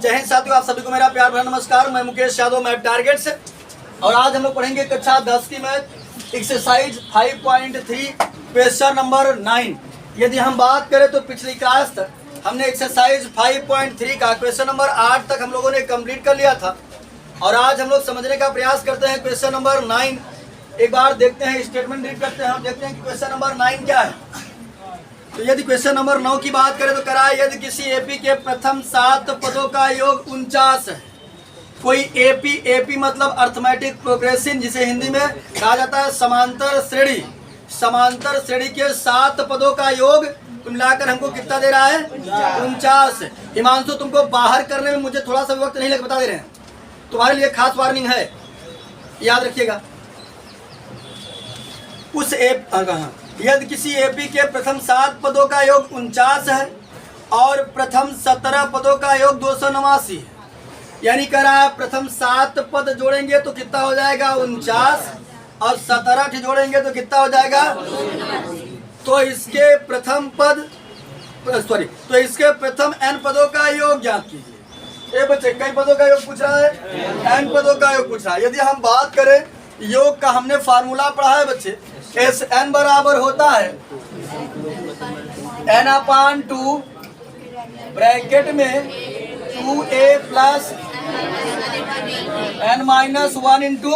जय हिंद साथियों, आप सभी को मेरा प्यार भरा नमस्कार। मैं मुकेश यादव, मैथ टारगेट से। और आज हम लोग पढ़ेंगे कक्षा 10 की मैथ एक्सरसाइज 5.3 क्वेश्चन नंबर 9। यदि हम बात करें तो पिछली क्लास तक हमने एक्सरसाइज 5.3 का क्वेश्चन नंबर 8 तक हम लोगों ने कंप्लीट कर लिया था। और आज हम लोग समझने का प्रयास करते हैं क्वेश्चन नंबर 9। एक बार देखते हैं, स्टेटमेंट रीड करते हैं और देखते हैं कि क्वेश्चन नंबर 9 क्या है। तो यदि क्वेश्चन नंबर 9 की बात करें तो करा यदि किसी एपी के प्रथम 7 पदों का योग 49 है। कोई एपी मतलब अर्थमेटिक प्रोग्रेशन, जिसे हिंदी में कहा जाता है समांतर श्रेणी। समांतर श्रेणी के 7 पदों का योग मिलाकर हमको कितना दे रहा है? 49। हिमांशु, तुमको बाहर करने में मुझे थोड़ा सा वक्त नहीं लगे, बता दे रहे हैं। तुम्हारे लिए खास वार्निंग है, याद रखिएगा। उस यदि किसी एपी के प्रथम 7 पदों का योग 49 है और प्रथम 17 पदों का योग 289 है, यानी कह रहा है प्रथम 7 पद जोड़ेंगे तो कितना हो जाएगा? 49, और 17 जोड़ेंगे तो कितना हो जाएगा? तो इसके प्रथम n पदों का योग ज्ञात कीजिए। ये बच्चे कई पदों का योग पूछ रहा है, n पदों का योग पूछ रहा है। यदि हम बात करें योग का, हमने फार्मूला पढ़ा है बच्चे। एस एन बराबर होता है n/2 ब्रैकेट में 2a प्लस n-1 इंटू।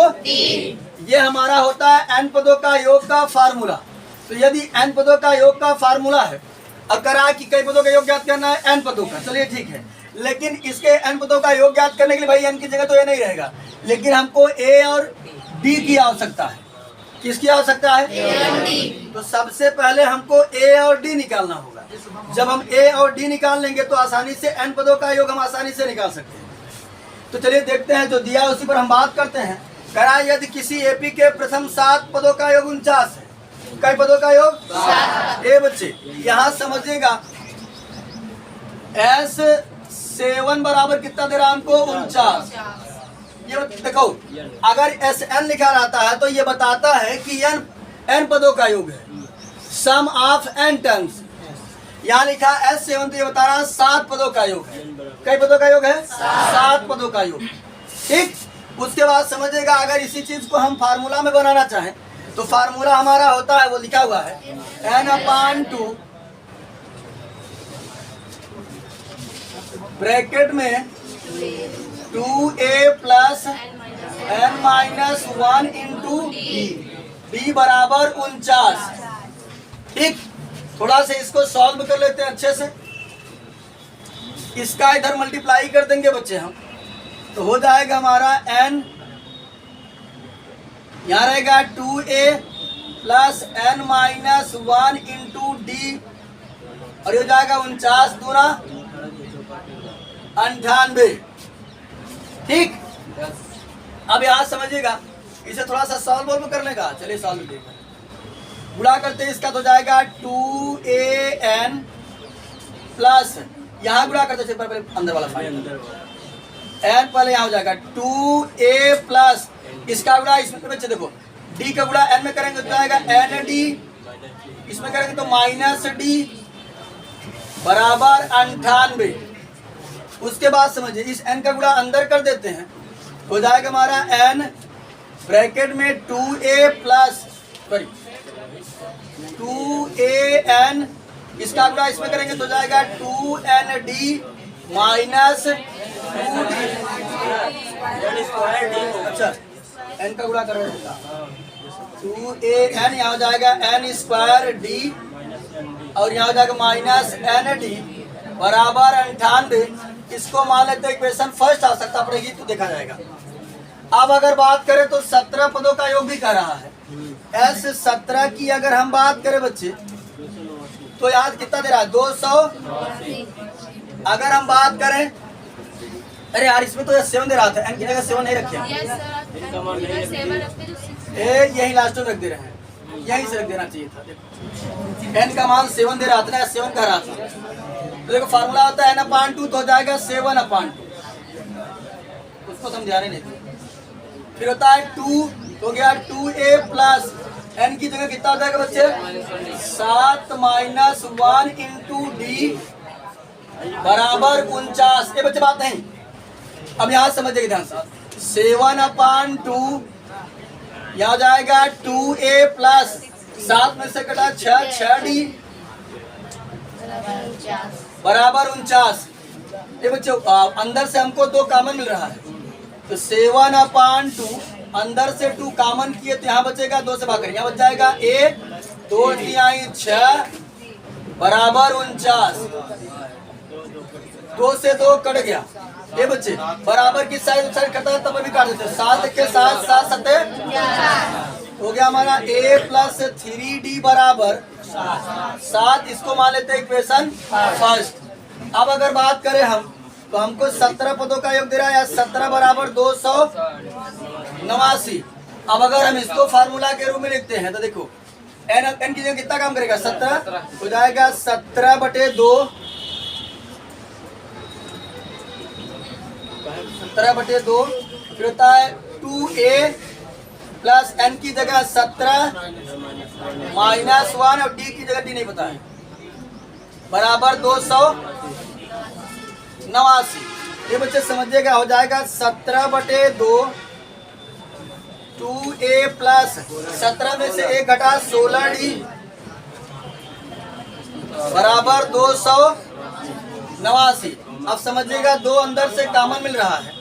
ये हमारा होता है n पदों का योग का फार्मूला। तो यदि n पदों का योग का फार्मूला है, अब करा कि कई पदों का योग ज्ञात करना है n पदों का, चलिए ठीक है। लेकिन इसके n पदों का योग ज्ञात करने के लिए भाई n की जगह तो ये नहीं रहेगा, लेकिन हमको a और d की आवश्यकता है। किसकी आवश्यकता है? तो सबसे पहले हमको a और d निकालना होगा। जब हम a और d निकाल लेंगे तो आसानी से n पदों का योग हम आसानी से निकाल सकते हैं। तो चलिए देखते हैं, जो दिया है उसी पर हम बात करते हैं। करा यदि किसी एपी के प्रथम 7 पदों का योग 49 है। कई पदों का योग? 7। बच्चे यहाँ समझिएगा, S7 बराबर कितना दे रहा है हमको? 49। ये देखो, अगर SN लिखा रहता है तो ये बताता है कि n पदों का योग है, सम ऑफ n टर्म्स। यहाँ लिखा S7 तो ये बता रहा है 7 पदों का योग है। कई पदों का योग है? 7 पदों का योग। ठीक, उसके बाद समझिएगा, अगर इसी चीज को हम फार्मूला में बनाना चाहें तो फार्मूला हमारा होता है, वो लिखा हुआ है n/2 ब्रैकेट में 2a plus n-1 into d बराबर 49। ठीक, थोड़ा से इसको सॉल्व कर लेते हैं अच्छे से। इसका इधर मल्टीप्लाई कर देंगे बच्चे हम, तो हो जाएगा हमारा n, यहाँ रहेगा 2a plus n-1 into d, और ये हो जाएगा 49 दूना 98। ठीक, अब यहाँ समझिएगा, इसे थोड़ा सा सॉल्व करने का। चलिए सॉल्व देखिए, गुणा करते हैं इसका तो जाएगा 2an प्लस, यहाँ गुणा करते हैं पहले अंदर वाला फाइनल n, पहले यहाँ हो जाएगा 2a प्लस इसका गुणा इसमें बच्चे देखो, d का गुणा n में करेंगे तो जाएगा nd, इसमें करेंगे तो माइनस d बराबर 98। उसके बाद समझिए, इस n का गुणा अंदर कर देते हैं, हो जाएगा हमारा n ब्रैकेट में 2a प्लस 2an, इसका गुणा इसमें करेंगे तो जाएगा 2nd माइनस 2d। अच्छा, n का गुणा कर रहे हैं 2an, यहाँ हो जाएगा n² और यहाँ हो जाएगा माइनस nd बराबर 98। इसको मान लेते हैं इक्वेशन फर्स्ट आ सकता पड़ेगी तो देखा जाएगा। अब अगर बात करें तो 17 पदों का योग भी कर रहा है। S17 की अगर हम बात करें बच्चे तो यहाँ कितना दे रहा है? 200। अगर हम बात करें, अरे यार इसमें तो 7 दे रहा था, n की जगह 7 नहीं रखे, यही लास्ट में रख दे रहे हैं, यहीं से रख देना चाहिए था। देखो n का मान 7 दे रहा था ना, 7 कह रहा था। तो देखो फार्मूला होता है n/2 तो हो जाएगा 7/2, उसको हम ध्यान ही नहीं देते। फिर होता है 2 तो गया 2a प्लस n की जगह कितना हो जाएगा बच्चे? 7 माइनस 1 इंटू डी बराबर 49। ये बच्चे बात नहीं, अब यहाँ समझिएगा ध्यान से, 7/2 यहाँ हो जाएगा 2a प्लस 7 में से कटा 6d बराबर 49। ये बच्चों अंदर से हमको 2 कॉमन मिल रहा है, तो 7/2 अंदर से 2 कॉमन किए तो यहाँ बचेगा 2 से भाग करें, यहाँ बच जाएगा a 2 × 6 बराबर 49। 2 से 2 कट गया। ये बच्चे बराबर की साइड करता है तब भी काट देते हैं। 7 के 7 7 7 हो गया हमारा a प्लस 3d बराबर 7। इसको मान लेते हैं इक्वेशन फर्स्ट। अब अगर बात करें हम तो हमको 17 पदों का योग दे रहा है, 17 बराबर 289। अब अगर हम इसको फार्मूला के रूप में लिखते हैं तो देखो n की जगह कितना काम करेगा, 17 हो जाएगा 17/2 17/2 फिर होता है 2a प्लस n की जगह 17 -1 और d की जगह d नहीं पता है बराबर 289। ये बच्चे समझिएगा हो जाएगा 17/2 2a प्लस 17 में से 1 घटा 16d बराबर 289। अब समझिएगा 2 अंदर से कॉमन मिल रहा है,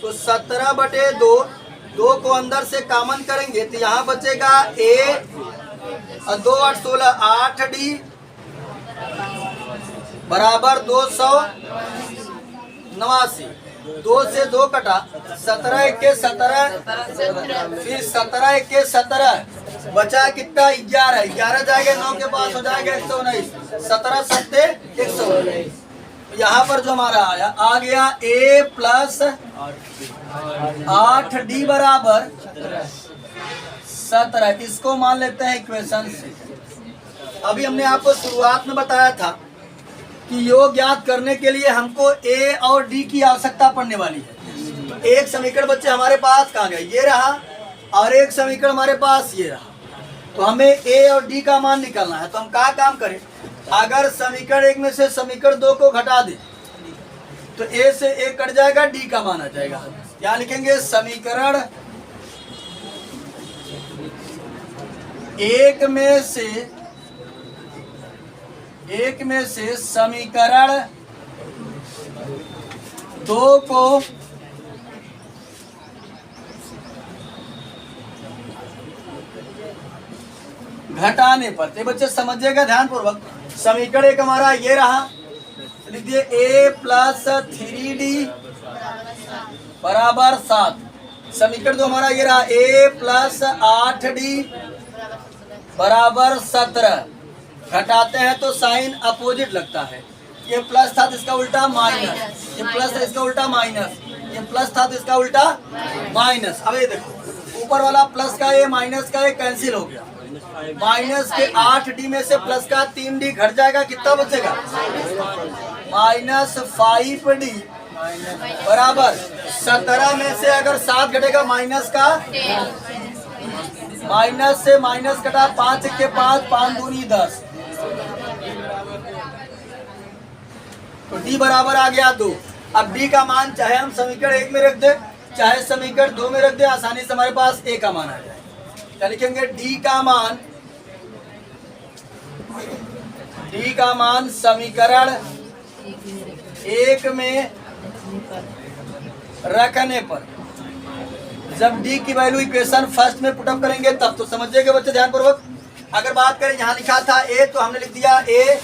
तो 17/2 2 को अंदर से कॉमन करेंगे तो यहाँ बचेगा a और 2 8 16 8d बराबर 289। 2 से 2 कटा 17 1 17 फिर 17 1 17 बचा कितना 11 11 जाएगा 9 के पास हो जाएगा 119 17 7 119। यहाँ पर जो हमारा आ गया a प्लस 8d बराबर 17। इसको मान लेते हैं इक्वेशन से। अभी हमने आपको शुरुआत में बताया था कि योग ज्ञात करने के लिए हमको a और d की आवश्यकता पड़ने वाली है। तो एक समीकरण बच्चे हमारे पास कहाँ गया, ये रहा, और एक समीकरण हमारे पास ये रहा। तो हमें a और d का मान निकालना है। तो हम क्या काम करें, अगर समीकरण 1 में से समीकरण 2 को घटा दे तो a से 1 कट जाएगा, d का मान आ जाएगा। क्या लिखेंगे, समीकरण 1 में से समीकरण 2 को घटाने पर, तो बच्चे समझिएगा ध्यान पूर्वक, समीकरण 1 हमारा ये रहा, लिख दिए a प्लस 3d बराबर 7। समीकरण 2 हमारा ये रहा a प्लस 8d बराबर 17। घटाते हैं तो साइन अपोजिट लगता है, ये प्लस था तो इसका उल्टा माइनस, ये प्लस था इसका उल्टा माइनस, ये प्लस था तो इसका उल्टा माइनस। अब ये देखो ऊपर वाला प्लस का a माइनस का a कैंसिल हो गया, माइनस के 8d में से प्लस का 3d घट जाएगा, कितना बचेगा -5d बराबर 17 में से अगर 7 घटेगा माइनस का, माइनस से माइनस कटा 5 के 5 5 दूनी 10, तो d बराबर आ गया 2। अब d का मान चाहे हम समीकरण 1 में रख दे चाहे समीकरण 2 में रख दे, आसानी से हमारे पास a का मान आ जाए। क्या लिखेंगे, d का मान समीकरण 1 में रखने पर जब d की वैल्यू इक्वेशन फर्स्ट में पुटअप करेंगे तब, तो समझिएगा बच्चे ध्यान पूर्वक। अगर बात करें यहाँ लिखा था a तो हमने लिख दिया a,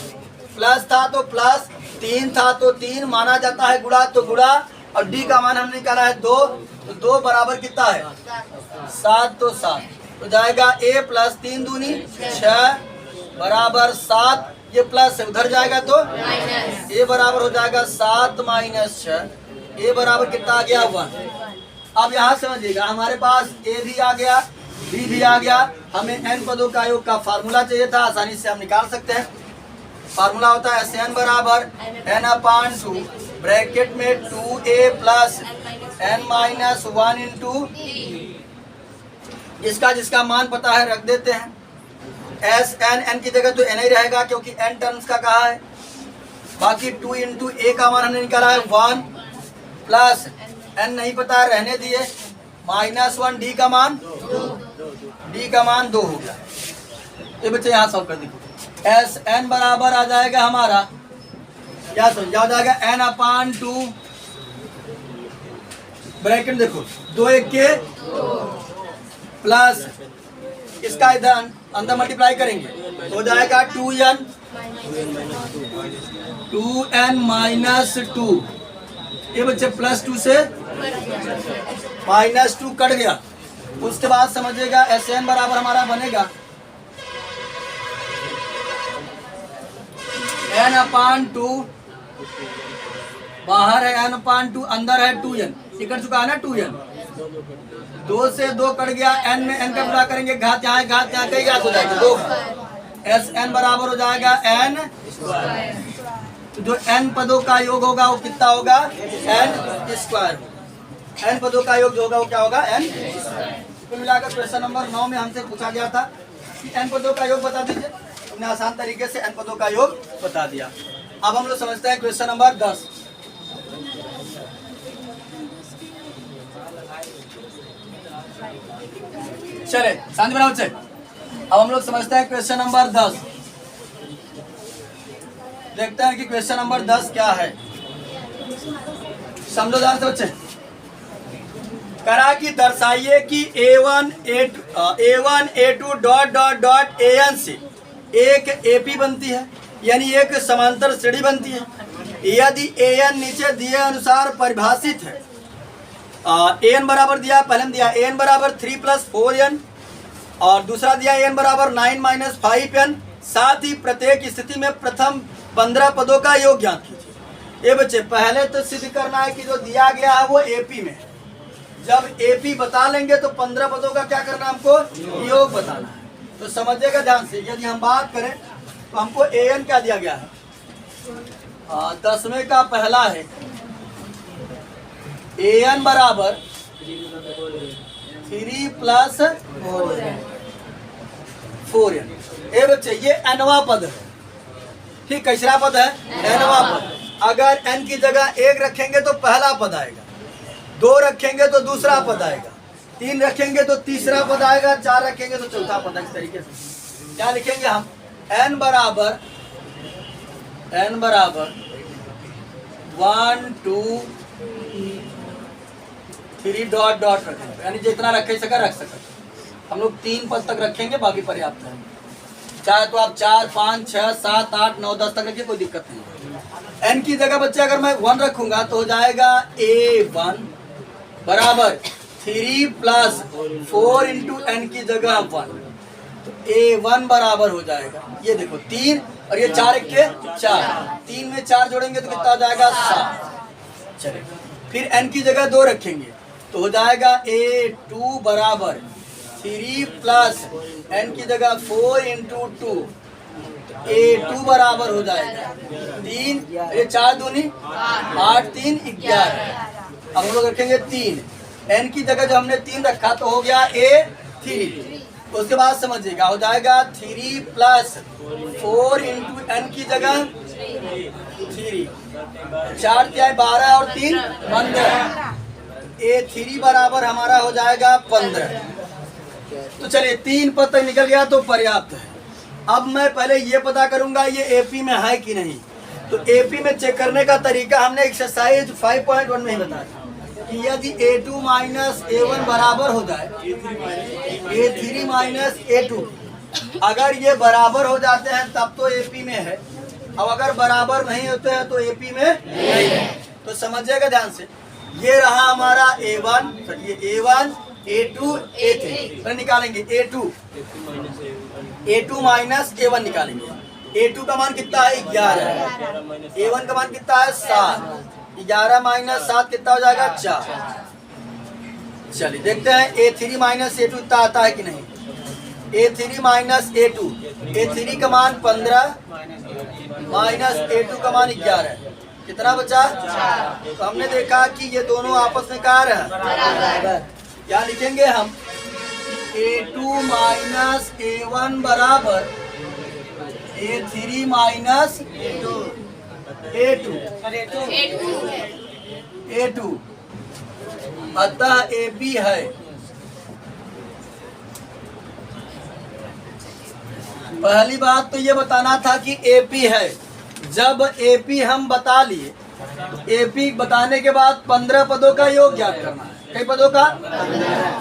प्लस था तो प्लस, 3 था तो 3, माना जाता है गुणा तो गुणा, और d का मान हमने निकाला है 2, तो 2 बराबर कितना है 7, तो 7 तो जाएगा a प्लस 3 दूनी 6 बराबर 7, ये प्लस उधर जाएगा तो a बराबर हो जाएगा 7 माइनस 6, a बराबर कितना आ गया 1। अब यहाँ समझिएगा हमारे पास a भी आ गया b भी आ गया, हमें n पदों का योग का फार्मूला चाहिए था, आसानी से हम निकाल सकते हैं। फार्मूला होता है Sn बराबर n/2 ब्रैकेट में 2a plus n minus 1 into, इसका जिसका मान पता है रख देते हैं। n की जगह तो n ही रहेगा क्योंकि n टर्म्स का कहा है। बाकी 2 इंटू a का मान हमने निकाला है 1 प्लस n नहीं पता रहने दिए, -1 d का मान 2 हो गया। ये बच्चे यहाँ सॉल्व कर देखो, एस एन बराबर आ जाएगा हमारा क्या समझा जाएगा, n/2 ब्रैकेट देखो 2 1 के प्लस इसका इधर अंदर मल्टीप्लाई करेंगे तो हो जाएगा 2n -2। ये बच्चे +2 से -2 कट गया। उसके बाद समझिएगा Sn बराबर हमारा बनेगा n/2, बाहर है n/2, अंदर है 2n, कट चुका है ना 2n, 2 से 2 कट गया, n में n का गुणा करेंगे, घात यहाँ कई घात हो जाएगा 2, Sn बराबर हो जाएगा n तो जो n पदों का योग होगा वो कितना होगा, n²। n पदों का योग जो होगा वो क्या होगा, n। कुल मिलाकर क्वेश्चन नंबर 9 में हमसे पूछा गया था कि n पदों का योग बता दीजिए, हमने आसान तरीके से n पदों का योग बता दिया। अब हम लोग समझते हैं क्वेश्चन नंबर 10। चले शांति बनाओ बच्चे। अब हम लोग समझते हैं क्वेश्चन नंबर 10। देखते हैं कि क्वेश्चन नंबर 10 क्या है, समझो ध्यान से बच्चे। करा कि दर्शाइए कि A1 A2 डॉट AN से एक AP बनती है, यानी एक समांतर श्रेणी बनती है यदि AN नीचे दिए अनुसार परिभाषित है। AN बराबर दिया, पहले में दिया AN बराबर 3 + 4n और दूसरा दिया AN बराबर 9 - 5n। साथ ही प्रत्येक स्थिति में प्रथम 15 पदों का योग ज्ञात कीजिए। ये बच्चे पहले तो सिद्ध करना है कि जो दिया गया है वो AP में है। जब AP बता लेंगे तो 15 पदों का क्या करना है, हमको योग बताना है। तो समझिएगा ध्यान से, यदि हम बात करें तो हमको AN क्या दिया गया है, 10वें का पहला है AN बराबर 3 + 4n। ये बच्चे ये nवां पद है, ठीक, कैसरा पद है, nवां पद। अगर n की जगह 1 रखेंगे तो पहला पद आएगा, 2 रखेंगे तो दूसरा पद आएगा, 3 रखेंगे तो तीसरा पद आएगा, 4 रखेंगे तो चौथा पद। इस तरीके से क्या लिखेंगे हम, n बराबर 1 2 3 डॉट रखेंगे, यानी जितना रख सका रख सका। हम लोग 3 पद तक रखेंगे, बाकी पर्याप्त है। चाहे तो आप 4 5 6 7 8 9 10 तक रखिए, कोई दिक्कत नहीं। n की जगह बच्चे अगर मैं 1 रखूंगा तो हो जाएगा A1 बराबर 3 + 4 × n की जगह 1, तो A1 बराबर हो जाएगा, ये देखो 3 और ये 4 1 के 4, 3 में 4 जोड़ेंगे तो कितना हो जाएगा 7। चलिए फिर n की जगह 2 रखेंगे तो हो जाएगा A2 बराबर 3 + n की जगह 4 × 2, A2 बराबर हो जाएगा 3, ये 4 दूनी 8 3 11। अब हम लोग रखेंगे 3, n की जगह जो हमने 3 रखा तो हो गया A3। उसके बाद समझिएगा हो जाएगा 3 + 4 × n की जगह 3, 4 × 12 और 3 15, A3 बराबर हमारा हो जाएगा 15। तो चलिए 3 पद तक निकल गया तो पर्याप्त है। अब मैं पहले ये पता करूंगा ये AP में है कि नहीं। तो AP में चेक करने का तरीका हमने एक्सरसाइज 5.1 में ही बताया कि यदि A2 - A1 बराबर हो जाए, A3 - A2, अगर ये बराबर हो जाते हैं तब तो AP में है, अब अगर बराबर नहीं होते हैं तो AP में नहीं है। तो समझिएगा ध्यान से, ये रहा हमारा A1, ये A1 A2 A3, तो निकालेंगे A2 - A1 निकालेंगे। A2 का मान कितना है 11, A1 का मान कितना है 7, 11 - 7 कितना हो जाएगा 4। चलिए देखते हैं A3 - A2 इतना आता है कि नहीं। A3 - A2, A3 का मान 15 A2 का मान 11, कितना बचा, तो हमने देखा कि ये दोनों आपस में क्या है, क्या लिखेंगे हम, A2 - A1 बराबर A3 - A2। अतः AP है। पहली बात तो ये बताना था कि AP है। जब AP हम बता लिए, AP बताने के बाद 15 पदों का योग ज्ञात करना है। कई पदों का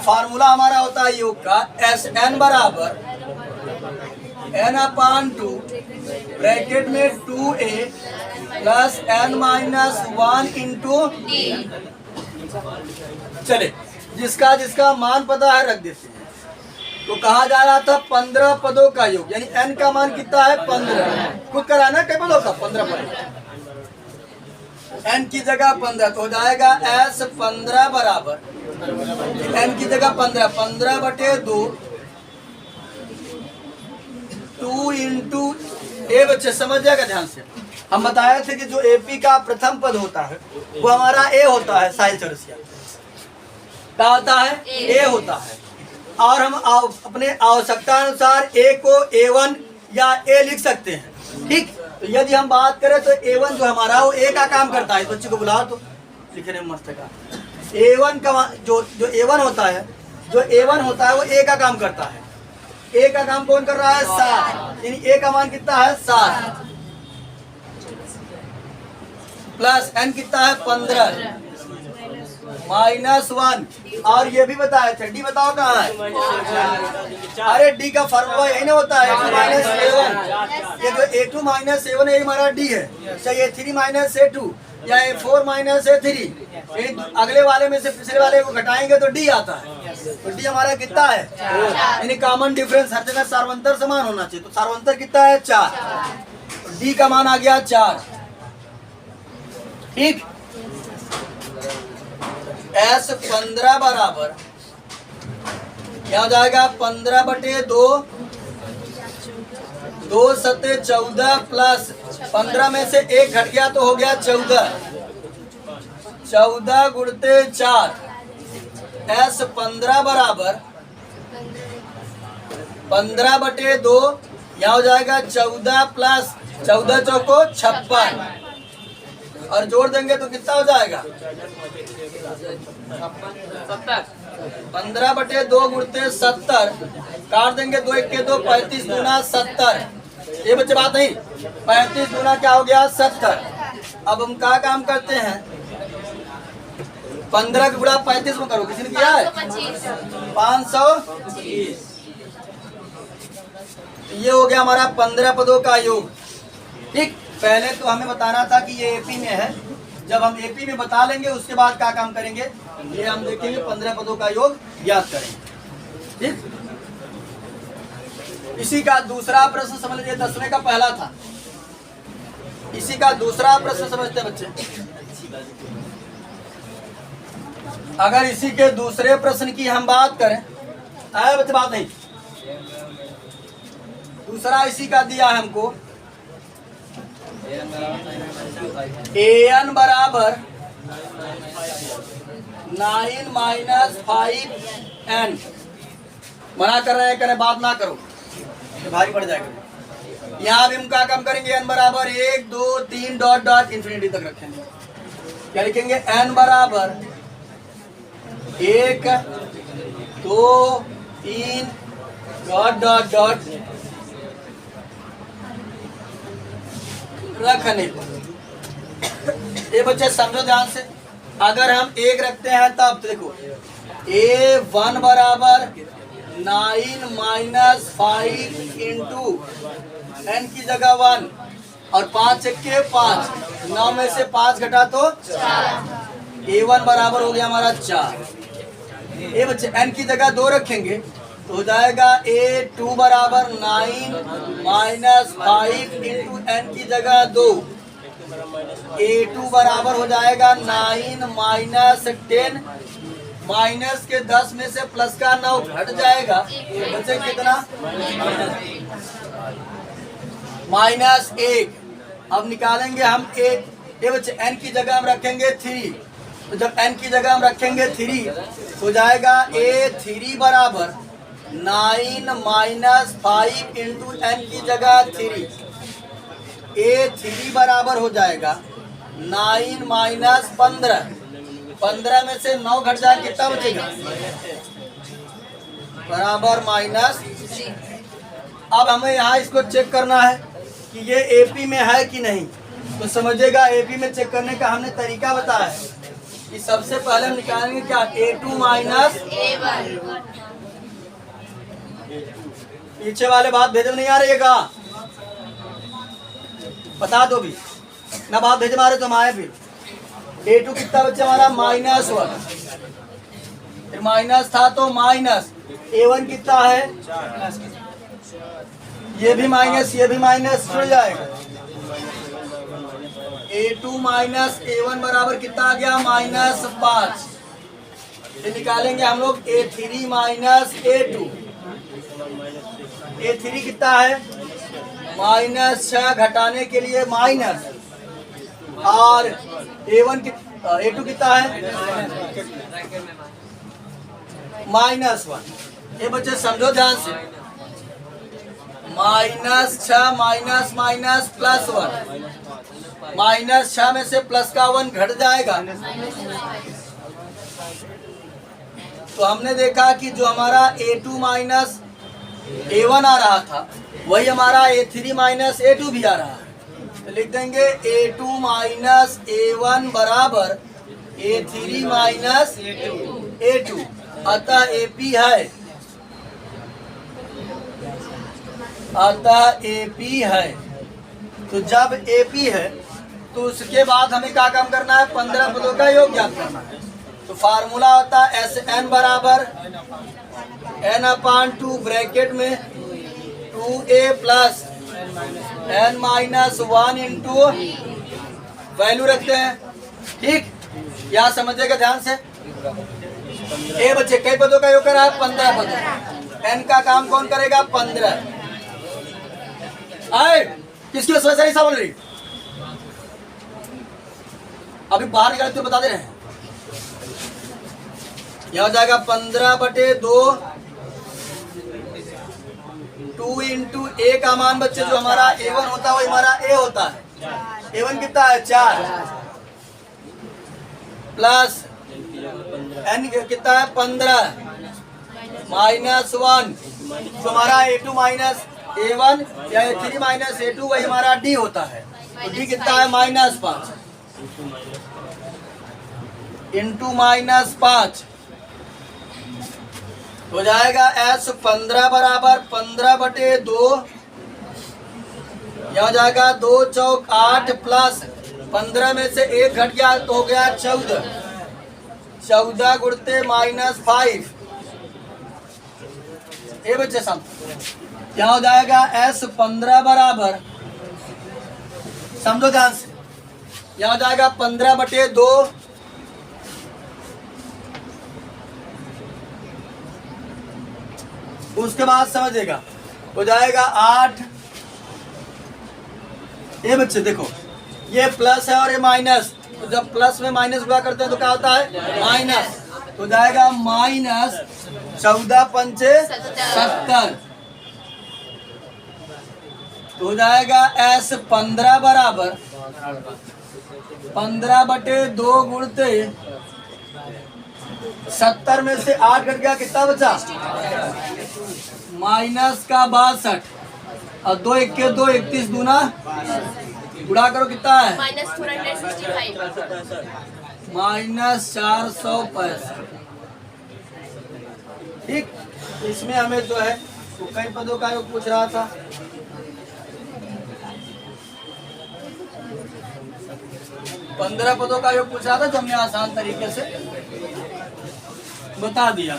फार्मूला हमारा होता है योग का SN बराबर N/2 ब्रैकेट में 2A प्लस N-1 इंटू चले, जिसका जिसका मान पता है रख देते हैं। तो कहा जा रहा था 15 पदों का योग, यानी n का मान कितना है 15। खुद कराना कई पदों का 15 पद, n की जगह 15 तो हो जाएगा S 15 बराबर n की जगह 15/2 2 इंटू ए। बच्चे समझ जाएगा ध्यान से। हम बताए थे कि जो AP का प्रथम पद होता है वो हमारा A होता है। साहिल चौरसिया क्या होता है? A होता है। और हम अपने आवश्यकता अनुसार A को A1 या A लिख सकते हैं। ठीक, तो यदि हम बात करें तो A1 जो हमारा वो A का काम करता है। इस बच्चे को बुलाओ तो लिखने में मस्त का A1 का जो A1 होता है, जो A1 होता है वो A का काम करता है। A का काम कौन कर रहा है? 7, यानी A का मान कितना है 7 प्लस n कितना है 15 -1। और ये भी बताया था D बताओ कहाँ है? अरे D का फार्मूला यही ना होता है A2 - A1। ये जो A2 - A1 ये हमारा D है। चाहे A3 - A2 या A4 - A3, अगले वाले में से पिछले वाले को घटाएंगे तो D आता है। तो D हमारा कितना है? यानी कॉमन डिफरेंस हर जगह सार्वंतर समान होना चाहिए। तो सार्वंतर कितना है 4, तो D का मान आ गया 4। ठीक, S 15 बराबर क्या हो जाएगा 15/2 2 सत्ते 14 प्लस 15 में से 1 घट गया तो हो गया 14 14 गुणते 4। S 15 बराबर 15/2 यहाँ हो जाएगा 14 प्लस 14 चौको 56 और जोड़ देंगे तो कितना हो जाएगा 15/2 गुणते 70 काट देंगे 2 1 के 2 35 गुना 70। ये बच्चे बात नहीं, 35 गुना क्या हो गया 70। अब हम क्या काम करते हैं 15 गुणा 35 में करो, किसी ने किया है 520। ये हो गया हमारा 15 पदों का योग। ठीक, पहले तो हमें बताना था कि ये AP में है। जब हम AP में बता लेंगे उसके बाद क्या काम करेंगे ये हम देखेंगे। 15 पदों का योग याद करेंगे। ठीक, इसी का दूसरा प्रश्न समझ लीजिए। 10वें का पहला था, इसी का दूसरा प्रश्न समझते बच्चे। अगर इसी के दूसरे प्रश्न की हम बात करें, आया बच्चे बात नहीं, दूसरा इसी का दिया है हमको AN बराबर 9 - 5N। मना कर रहे हैं, करें बात ना करो तो भारी पड़ जाएगा। यहाँ भी हम क्या काम करेंगे N बराबर 1 2 3 डॉट डॉट इन्फिनिटी तक रखेंगे। क्या लिखेंगे N बराबर 1 2 3 डॉट डॉट डॉट रखने को। ये बच्चे समझो ध्यान से, अगर हम 1 रखते हैं तब देखो A1 बराबर 9 - 5 इंटू N की जगह 1 और 5 के 5 9 में से 5 घटा तो 4। A1 बराबर हो गया हमारा 4। ये बच्चे N की जगह 2 रखेंगे तो हो जाएगा A2 बराबर 9 - 5 इंटू N की जगह 2। A2 बराबर हो जाएगा 9 - 10 माइनस के 10 में से प्लस का 9 घट जाएगा, बचे कितना -1। अब निकालेंगे हम ये बच्चे n की जगह हम रखेंगे 3। तो जब n की जगह हम रखेंगे 3 हो जाएगा A3 बराबर 9 - 5 इंटू n की जगह 3। A3 बराबर हो जाएगा 9 - 15 15 में से 9 घट जाए कितना बचेगा? बराबर -3। अब हमें यहाँ इसको चेक करना है कि ये एपी में है कि नहीं। तो समझिएगा, एपी में चेक करने का हमने तरीका बताया है कि सबसे पहले हम निकालेंगे क्या, A2 माइनस A1। पीछे वाले बात भेजे नहीं आ रही है का? बता दो भी ना, बात भेजे मारे तो हम आए भी। A2 कितना बच्चा हमारा? -1। फिर माइनस था तो माइनस A1 कितना है? ये भी माइनस, ये भी माइनस जुड़ जाएगा। A2 माइनस A1 बराबर कितना आ गया? -5। फिर निकालेंगे हम लोग A3 माइनस A2। A3 कितना है? -6 घटाने के लिए माइनस, और A1 A2 कितना है? -1। ये बच्चे समझो ध्यान से, -6 माइनस माइनस +1, -6 में से प्लस का 1 घट जाएगा। तो हमने देखा कि जो हमारा A2 माइनस A1 आ रहा था वही हमारा A3 माइनस A2 भी आ रहा है। तो लिख देंगे A2 माइनस A1 बराबर A3 माइनस A2। अतः AP है, अतः AP है। तो जब AP है तो उसके बाद हमें क्या काम करना है? 15 पदों का योग ज्ञात करना है। तो फार्मूला होता है SN बराबर n/2 ब्रैकेट में 2a plus n-1 into value रखते हैं। ठीक, यहाँ समझिएगा ध्यान से। ए बच्चे कई पदों का योग कर रहा है? 15 पदों। n का काम कौन करेगा? 15। आए किसकी वजह से ऐसा बोल रही? अभी बाहर निकाले तो बता दे रहे हैं। यह हो जाएगा 15/2, 2 इंटू A का मान बच्चे जो हमारा A1 होता है वो हमारा A होता है। A1 कितना है? 4 प्लस n कितना है? 15 -1 जो हमारा A2 माइनस A1 या A3 माइनस A2 वही हमारा D होता है। तो D कितना है? -5 इंटू -5 हो जाएगा S 15 बराबर 15/2, यह हो जाएगा 2 चौक 8 प्लस 15 में से 1 घट गया तो हो गया 14, 14 गुणते -5। ये बच्चे सम क्या हो जाएगा? S 15 बराबर, समझो ध्यान से, यह हो जाएगा 15/2 उसके बाद समझेगा हो जाएगा 8। ये बच्चे देखो, ये प्लस है और ये माइनस, तो जब प्लस में माइनस गुणा करते हैं तो क्या होता है? माइनस। तो जाएगा -14×5=70। तो हो जाएगा S 15 बराबर 15/2 गुणते 70 में से 8 घट गया, कितना बचा? -62 और 2 1 2 31 दूना गुणा करो कितना है? -465। ठीक, इसमें हमें जो है वो कई पदों का योग पूछ रहा था। पंद्रह पदों का योग पूछ रहा था जो हमने आसान तरीके से बता दिया।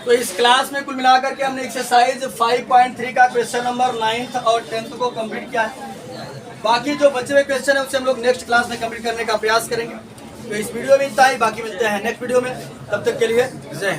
तो इस क्लास में कुल मिलाकर के हमने एक्सरसाइज 5.3 का क्वेश्चन नंबर 9th और 10th को कंप्लीट किया है। बाकी जो बचे हुए क्वेश्चन है उसे हम लोग नेक्स्ट क्लास में कंप्लीट करने का प्रयास करेंगे। तो इस वीडियो में इतना ही, बाकी मिलते हैं नेक्स्ट वीडियो में। तब तक के लिए जय हिंद।